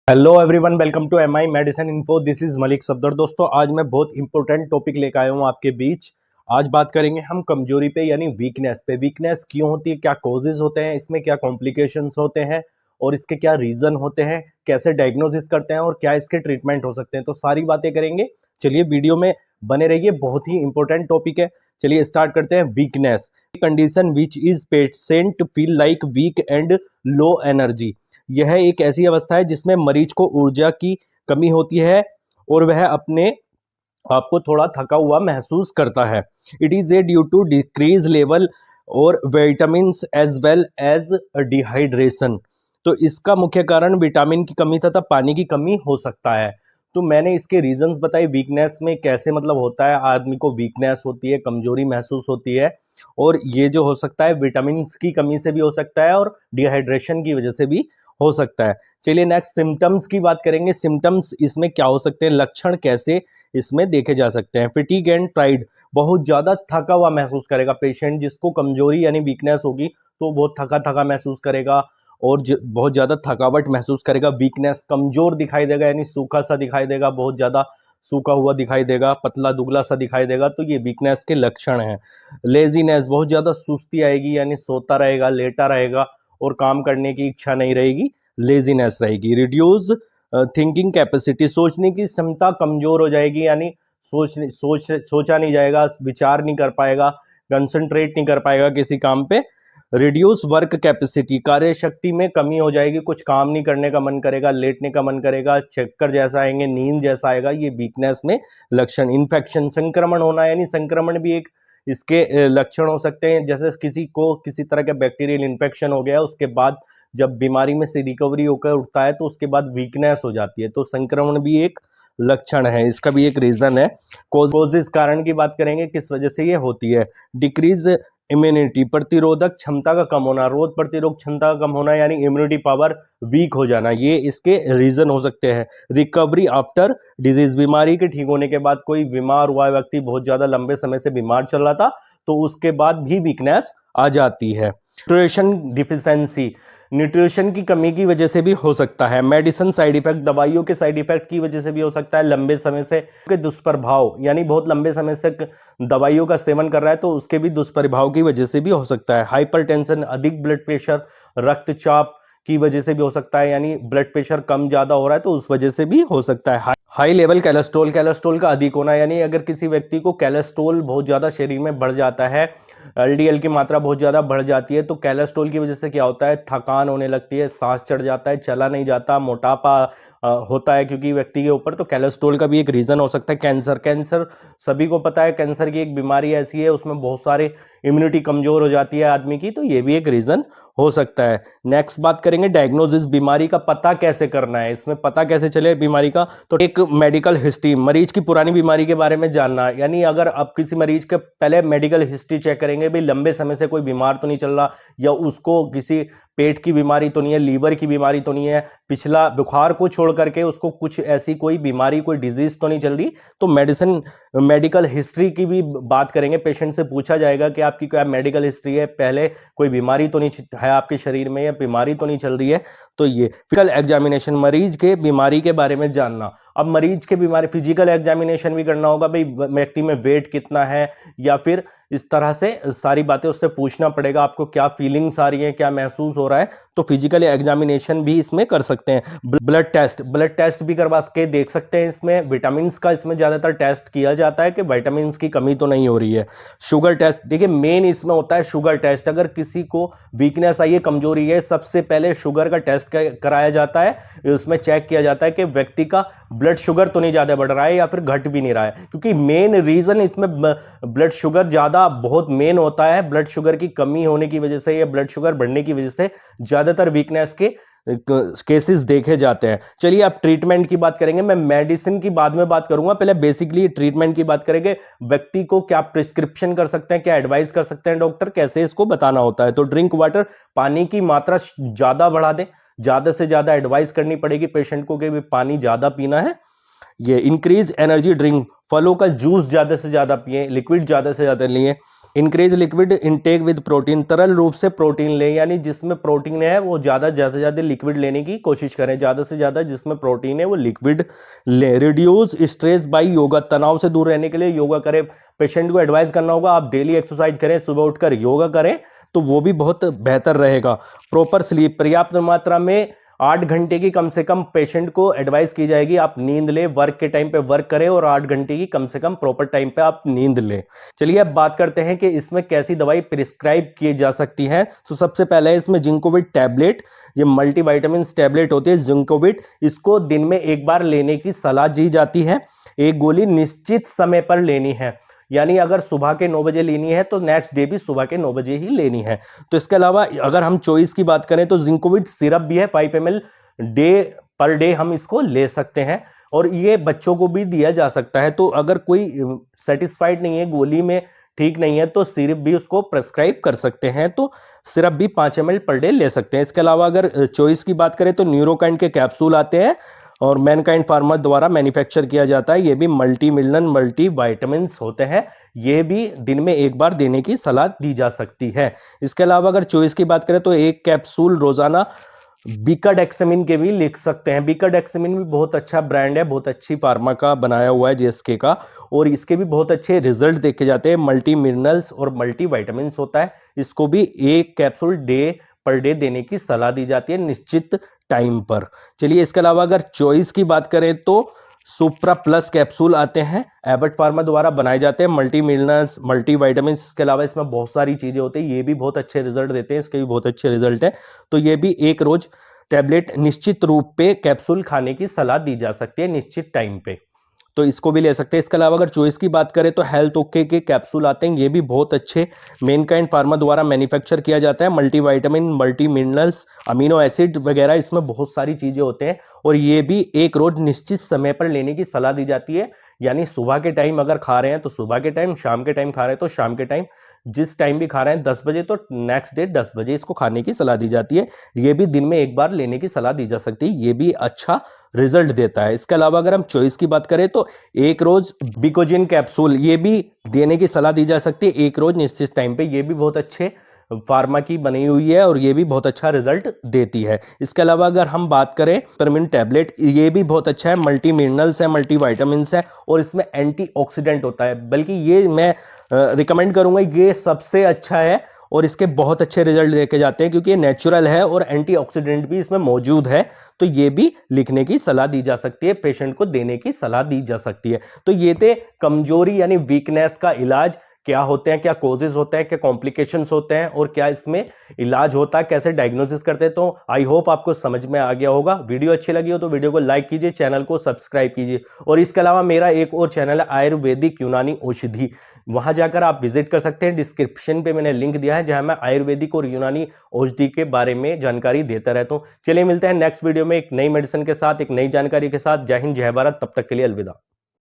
Hello everyone, welcome to MI medicine info. This is Malik Safdar. दोस्तों, आज मैं बहुत इंपॉर्टेंट टॉपिक लेकर आया हूँ आपके बीच। आज बात करेंगे हम कमजोरी पे यानी वीकनेस पे। वीकनेस क्यों होती है, क्या कॉजेज होते हैं, इसमें क्या कॉम्प्लिकेशंस होते हैं और इसके क्या रीजन होते हैं, कैसे डायग्नोसिस करते हैं और क्या इसके ट्रीटमेंट हो सकते हैं, तो सारी बातें करेंगे। चलिए वीडियो में बने रहिए, बहुत ही इंपॉर्टेंट टॉपिक है। चलिए स्टार्ट करते हैं। Weakness condition which is patient feel like weak and low energy. यह एक ऐसी अवस्था है जिसमें मरीज को ऊर्जा की कमी होती है और वह अपने आपको थोड़ा थका हुआ महसूस करता है। It is a due to decrease level और vitamin as well as dehydration. तो इसका मुख्य कारण विटामिन की कमी तथा पानी की कमी हो सकता है। तो मैंने इसके रीजंस बताए वीकनेस में कैसे मतलब होता है, आदमी को वीकनेस होती है, कमजोरी महसूस होती है और ये जो हो सकता है विटामिन की कमी से भी हो सकता है और डिहाइड्रेशन की वजह से भी हो सकता है। चलिए नेक्स्ट सिम्टम्स की बात करेंगे। सिम्टम्स इसमें क्या हो सकते हैं, लक्षण कैसे इसमें देखे जा सकते हैं। फिटीग एंड टायर्ड, बहुत ज्यादा थका हुआ महसूस करेगा पेशेंट। जिसको कमजोरी यानी वीकनेस होगी तो बहुत थका थका महसूस करेगा और बहुत ज्यादा थकावट महसूस करेगा। वीकनेस, कमजोर दिखाई देगा यानी सूखा सा दिखाई देगा, बहुत ज्यादा सूखा हुआ दिखाई देगा, पतला दुबला सा दिखाई देगा, तो ये वीकनेस के लक्षण हैं। लेजीनेस, बहुत ज्यादा सुस्ती आएगी यानी सोता रहेगा, लेटा रहेगा और काम करने की इच्छा नहीं रहेगी, लेजीनेस रहेगी। रिड्यूस थिंकिंग कैपेसिटी, सोचने की क्षमता कमजोर हो जाएगी यानी सोचा नहीं जाएगा, विचार नहीं कर पाएगा, कंसंट्रेट नहीं कर पाएगा किसी काम पे। रिड्यूस वर्क कैपेसिटी, कार्य शक्ति में कमी हो जाएगी, कुछ काम नहीं करने का मन करेगा, लेटने का मन करेगा, चक्कर जैसा आएंगे, नींद जैसा आएगा, ये वीकनेस में लक्षण। इन्फेक्शन, संक्रमण होना यानी संक्रमण भी एक इसके लक्षण हो सकते हैं। जैसे किसी को किसी तरह का बैक्टीरियल इन्फेक्शन हो गया, उसके बाद जब बीमारी में से रिकवरी होकर उठता है तो उसके बाद वीकनेस हो जाती है, तो संक्रमण भी एक लक्षण है, इसका भी एक रीजन है। कोजेस, कारण की बात करेंगे किस वजह से ये होती है। डिक्रीज इम्यूनिटी, प्रतिरोधक क्षमता का कम होना, रोग प्रतिरोधक क्षमता का कम होना यानी इम्यूनिटी पावर वीक हो जाना, ये इसके रीजन हो सकते हैं। रिकवरी आफ्टर डिजीज, बीमारी के ठीक होने के बाद कोई बीमार हुआ व्यक्ति बहुत ज्यादा लंबे समय से बीमार चल रहा था तो उसके बाद भी वीकनेस आ जाती है। न्यूट्रिशन डिफिशिएंसी, न्यूट्रिशन की कमी की वजह से भी हो सकता है। मेडिसिन साइड इफेक्ट, दवाइयों के साइड इफेक्ट की वजह से भी हो सकता है। लंबे समय से के दुष्प्रभाव यानी बहुत लंबे समय से दवाइयों का सेवन कर रहा है तो उसके भी दुष्प्रभाव की वजह से भी हो सकता है। हाइपरटेंशन, अधिक ब्लड प्रेशर, रक्तचाप की वजह से भी हो सकता है यानी ब्लड प्रेशर कम ज्यादा हो रहा है तो उस वजह से भी हो सकता है। हाई लेवल कैलेस्ट्रॉल, कैलेस्ट्रॉल का अधिक होना यानी अगर किसी व्यक्ति को कैलेस्ट्रॉल बहुत ज्यादा शरीर में बढ़ जाता है, एलडीएल की मात्रा बहुत ज्यादा बढ़ जाती है तो कैलेस्ट्रॉल की वजह से क्या होता है, थकान होने लगती है, सांस चढ़ जाता है, चला नहीं जाता, मोटापा होता है क्योंकि व्यक्ति के ऊपर, तो कैलेस्ट्रॉल का भी एक रीजन हो सकता है। कैंसर, कैंसर सभी को पता है, कैंसर की एक बीमारी ऐसी है उसमें बहुत सारे इम्यूनिटी कमजोर हो जाती है आदमी की, तो ये भी एक रीजन हो सकता है। नेक्स्ट बात करेंगे डायग्नोसिस, बीमारी का पता कैसे करना है, इसमें पता कैसे चले बीमारी का। तो एक मेडिकल हिस्ट्री, मरीज की पुरानी बीमारी के बारे में जानना, यानी अगर आप किसी मरीज के पहले मेडिकल हिस्ट्री चेक करेंगे, भाई लंबे समय से कोई बीमार तो नहीं चल रहा, या उसको किसी पेट की बीमारी तो नहीं है, लीवर की बीमारी तो नहीं है, पिछला बुखार को छोड़ करके उसको कुछ ऐसी कोई बीमारी, कोई डिजीज तो नहीं चल रही, तो मेडिसिन मेडिकल हिस्ट्री की भी बात करेंगे। पेशेंट से पूछा जाएगा कि आपकी क्या मेडिकल हिस्ट्री है, पहले कोई बीमारी तो नहीं है आपके शरीर में या बीमारी तो नहीं चल रही है। तो ये फिजिकल एग्जामिनेशन, मरीज के बीमारी के बारे में जानना। अब मरीज के बीमारी फिजिकल एग्जामिनेशन भी करना होगा, भाई व्यक्ति में वेट कितना है, या फिर इस तरह से सारी बातें उससे पूछना पड़ेगा, आपको क्या फीलिंग्स आ रही है, क्या महसूस हो रहा है, तो फिजिकल एग्जामिनेशन भी इसमें कर सकते हैं। ब्लड टेस्ट, ब्लड टेस्ट भी करवा के देख सकते हैं। इसमें विटामिन का इसमें ज्यादातर टेस्ट किया जाता है कि विटामिन की कमी तो नहीं हो रही है। शुगर टेस्ट, देखिए मेन इसमें होता है शुगर टेस्ट। अगर किसी को वीकनेस आई है, कमजोरी है, सबसे पहले शुगर का टेस्ट कराया जाता है। उसमें चेक किया जाता है कि व्यक्ति का ब्लड शुगर तो नहीं ज्यादा बढ़ रहा है या फिर घट भी नहीं रहा है, क्योंकि मेन रीजन इसमें ब्लड शुगर ज्यादा बहुत मेन होता है। ब्लड शुगर की कमी होने की वजह से या ब्लड शुगर बढ़ने की वजह से ज्यादातर वीकनेस के केसेस देखे जाते हैं। चलिए अब ट्रीटमेंट की बात करेंगे। मैं मेडिसिन की बाद में बात करूंगा, पहले बेसिकली ट्रीटमेंट की बात करेंगे। व्यक्ति को क्या प्रिस्क्रिप्शन कर सकते हैं, क्या एडवाइस कर सकते हैं डॉक्टर, कैसे इसको बताना होता है। तो ड्रिंक वाटर, पानी की मात्रा ज्यादा बढ़ा दें, ज्यादा से ज्यादा एडवाइस करनी पड़ेगी पेशेंट को कि भी पानी ज्यादा पीना है। ये इंक्रीज एनर्जी ड्रिंक, फलों का जूस ज्यादा से ज्यादा पिए, लिक्विड ज्यादा से ज्यादा लिए। Increase liquid intake with protein, तरल रूप से प्रोटीन लें, यानी जिसमें प्रोटीन है वो ज़्यादा लिक्विड लेने की कोशिश करें, ज़्यादा से ज़्यादा जिसमें प्रोटीन है वो लिक्विड लें। रिड्यूस स्ट्रेस बाय योगा, तनाव से दूर रहने के लिए योगा करें। पेशेंट को एडवाइस करना होगा आप डेली एक्सरसाइज करें, सुबह उठकर योगा करें तो वो भी बहुत बेहतर रहेगा। प्रॉपर स्लीप, पर्याप्त मात्रा में 8 घंटे की कम से कम पेशेंट को एडवाइस की जाएगी, आप नींद लें, वर्क के टाइम पे वर्क करें और 8 घंटे की कम से कम प्रॉपर टाइम पे आप नींद लें। चलिए अब बात करते हैं कि इसमें कैसी दवाई प्रिस्क्राइब की जा सकती है। तो सबसे पहले है इसमें जिंकोविट टैबलेट, ये मल्टीविटामिन टैबलेट होती है जिंकोविट, इसको दिन में एक बार लेने की सलाह दी जाती है। एक गोली निश्चित समय पर लेनी है, यानी अगर सुबह के 9 बजे लेनी है तो नेक्स्ट डे भी सुबह के 9 बजे ही लेनी है। तो इसके अलावा अगर हम चॉइस की बात करें तो जिंकोविट सिरप भी है, 5 ml पर डे हम इसको ले सकते हैं और ये बच्चों को भी दिया जा सकता है। तो अगर कोई सेटिस्फाइड नहीं है, गोली में ठीक नहीं है, तो सिरप भी उसको प्रेस्क्राइब कर सकते हैं, तो सिरप भी 5 ml पर डे ले सकते हैं। इसके अलावा अगर चॉइस की बात करें तो न्यूरोकाइंड के कैप्सूल आते हैं और मैनकाइंड फार्मा द्वारा मैन्युफैक्चर किया जाता है, ये भी मल्टी मिनरल मल्टी वाइटामिन्स होते हैं, ये भी दिन में एक बार देने की सलाह दी जा सकती है। इसके अलावा अगर चॉइस की बात करें तो एक कैप्सूल रोजाना बीकाडेक्सामिन के भी लिख सकते हैं। बीकाडेक्सामिन भी बहुत अच्छा ब्रांड है, बहुत अच्छी फार्मा का बनाया हुआ है जीएसके का, और इसके भी बहुत अच्छे रिजल्ट देखे जाते हैं, मल्टी मिनरल्स और मल्टी वाइटामिन्स होता है। इसको भी एक कैप्सूल पर डे देने की सलाह दी जाती है निश्चित टाइम पर। चलिए इसके अलावा अगर चॉइस की बात करें तो सुप्रा प्लस कैप्सूल आते हैं, एबट फार्मा द्वारा बनाए जाते हैं, मल्टी मिनरल्स मल्टी वाइटामिन्स। इसके अलावा इसमें बहुत सारी चीजें होती हैं, ये भी बहुत अच्छे रिजल्ट देते हैं, इसके भी बहुत अच्छे रिजल्ट है। तो ये भी एक रोज टैबलेट निश्चित रूप पे कैप्सूल खाने की सलाह दी जा सकती है निश्चित टाइम पे, तो इसको भी ले सकते हैं। इसके अलावा अगर चॉइस की बात करें तो हेल्थ ओके के कैप्सूल आते हैं, ये भी बहुत अच्छे मेनकाइंड फार्मा द्वारा मैन्युफैक्चर किया जाता है, multivitamin multi minerals amino acid वगैरह इसमें बहुत सारी चीजें होते हैं, और ये भी एक रोज निश्चित समय पर लेने की सलाह दी जाती है, यानी सुबह के टाइम अगर खा रहे हैं तो सुबह के टाइम, शाम के टाइम खा रहे हैं तो शाम के टाइम, जिस टाइम भी खा रहे हैं 10 बजे तो नेक्स्ट डे 10 बजे इसको खाने की सलाह दी जाती है। ये भी दिन में एक बार लेने की सलाह दी जा सकती है, ये भी अच्छा रिजल्ट देता है। इसके अलावा अगर हम चॉइस की बात करें तो एक रोज बिकोजिन कैप्सूल, ये भी देने की सलाह दी जा सकती है एक रोज निश्चित टाइम पे, ये भी बहुत अच्छे फार्मा की बनी हुई है और ये भी बहुत अच्छा रिजल्ट देती है। इसके अलावा अगर हम बात करें परमिन टैबलेट, ये भी बहुत अच्छा है, मल्टी मिनरल्स है मल्टी वाइटामिन्स है और इसमें एंटीऑक्सीडेंट होता है, बल्कि ये मैं रिकमेंड करूंगा, ये सबसे अच्छा है और इसके बहुत अच्छे रिजल्ट देखे जाते हैं क्योंकि ये नेचुरल है और एंटीऑक्सीडेंट भी इसमें मौजूद है। तो ये भी लिखने की सलाह दी जा सकती है, पेशेंट को देने की सलाह दी जा सकती है। तो ये थे कमजोरी यानी वीकनेस का इलाज, क्या होते हैं, क्या कॉजेज होते हैं, क्या कॉम्प्लिकेशंस होते हैं और क्या इसमें इलाज होता है, कैसे डायग्नोसिस करते हैं। तो आई होप आपको समझ में आ गया होगा। वीडियो अच्छी लगी हो तो वीडियो को लाइक कीजिए, चैनल को सब्सक्राइब कीजिए, और इसके अलावा मेरा एक और चैनल है आयुर्वेदिक यूनानी औषधि, वहां जाकर आप विजिट कर सकते हैं। डिस्क्रिप्शन पे मैंने लिंक दिया है जहां मैं आयुर्वेदिक और यूनानी औषधि के बारे में जानकारी देता रहता हूं। चलिए मिलते हैं नेक्स्ट वीडियो में एक नई मेडिसिन के साथ, एक नई जानकारी के साथ। जय हिंद, जय भारत, तब तक के लिए अलविदा।